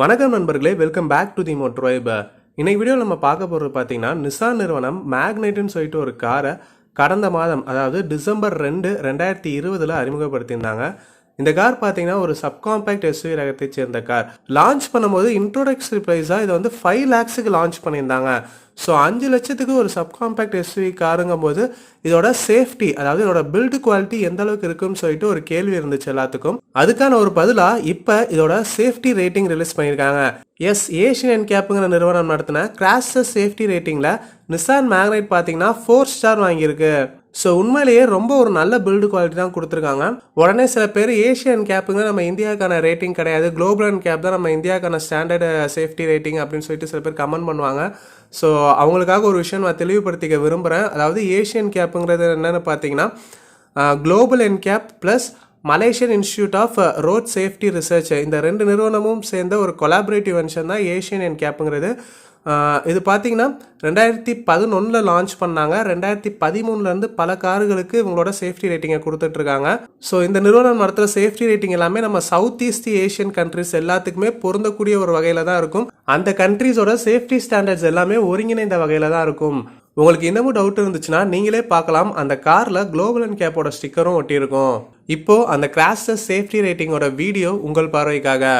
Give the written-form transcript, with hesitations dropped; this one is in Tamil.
வணக்கம் நண்பர்களே, welcome back to the motor vibe. இன்னைக்கு வீடியோ நம்ம பார்க்க போகிறது பார்த்தீங்கன்னா, நிசான் நிறுவனம் மேக்னைட்டுன்னு சொல்லிட்டு ஒரு காரை கடந்த மாதம், அதாவது டிசம்பர் 2, 2020 அறிமுகப்படுத்தியிருந்தாங்க. இந்த கார் பார்த்தீங்கன்னா ஒரு சப்காம்பேக்ட் எஸ்யூவி ரகத்தை சேர்ந்த கார். லான்ச் பண்ணும்போது இன்ட்ரோடக்டரி ப்ரைஸாக இதை வந்து 5 lakhsக்கு லான்ச் பண்ணியிருந்தாங்க. ஸோ 5 லட்சத்துக்கு ஒரு சப்காம்பேக்ட் எஸ்யூவி காருங்கும் போது இதோட சேஃப்டி, அதாவது இதோட பில்டு குவாலிட்டி எந்த அளவுக்கு இருக்குன்னு சொல்லிட்டு ஒரு கேள்வி இருந்துச்சு எல்லாத்துக்கும். அதுக்கான ஒரு பதிலாக இப்போ இதோட சேஃப்டி ரேட்டிங் ரிலீஸ் பண்ணியிருக்காங்க. ஏஷியன் NCAPங்கிற நிறுவனம் நடத்தின கிராஷ் சேஃப்டி ரேட்டிங்கில் நிசான் மேக்னைட் பார்த்தீங்கன்னா 4 ஸ்டார் வாங்கியிருக்கு. ஸோ உண்மையிலேயே ரொம்ப ஒரு நல்ல பில்டு குவாலிட்டி தான் கொடுத்துருக்காங்க. உடனே சில பேர் ஏஷியன் NCAPங்க நம்ம இந்தியாவுக்கான ரேட்டிங் கிடையாது, குளோபல் NCAP தான் நம்ம இந்தியாவுக்கான ஸ்டாண்டர்டு சேஃப்டி ரேட்டிங் அப்படின்னு சொல்லிட்டு சில பேர் கமெண்ட் பண்ணுவாங்க. ஸோ அவங்களுக்காக ஒரு விஷயம் நான் தெளிவுபடுத்திக்க விரும்புகிறேன். அதாவது ஏஷியன் NCAPங்கிறது என்னென்னு பார்த்தீங்கன்னா global NCAP plus Malaysian institute of road safety research, இந்த 2 நிறுவனமும் சேர்ந்த ஒரு கொலாபரேட்டிவ் வென்ச்சர் தான் ஏஷியன் NCAPங்கிறது. இது பார்த்தீங்கன்னா 2011 லான்ச் பண்ணாங்க. 2013 பல கார்களுக்கு இவங்களோட சேஃப்டி ரேட்டிங்கை கொடுத்துட்ருக்காங்க. ஸோ இந்த நிறுவனம் நடத்துகிற சேஃப்டி ரேட்டிங் எல்லாமே நம்ம சவுத் ஈஸ்ட் ஏஷியன் கண்ட்ரிஸ் எல்லாத்துக்குமே பொருந்தக்கூடிய ஒரு வகையில் தான் இருக்கும். அந்த கண்ட்ரிஸோட சேஃப்டி ஸ்டாண்டர்ட்ஸ் எல்லாமே ஒருங்கிணைந்த வகையில் தான் இருக்கும். உங்களுக்கு இன்னமும் டவுட் இருந்துச்சுன்னா நீங்களே பார்க்கலாம், அந்த காரில் குளோபல் NCAPோட ஸ்டிக்கரும் ஒட்டியிருக்கும். இப்போ அந்த கிராஷ் சேஃப்டி ரேட்டிங்கோட வீடியோ உங்கள் பார்வைக்காக.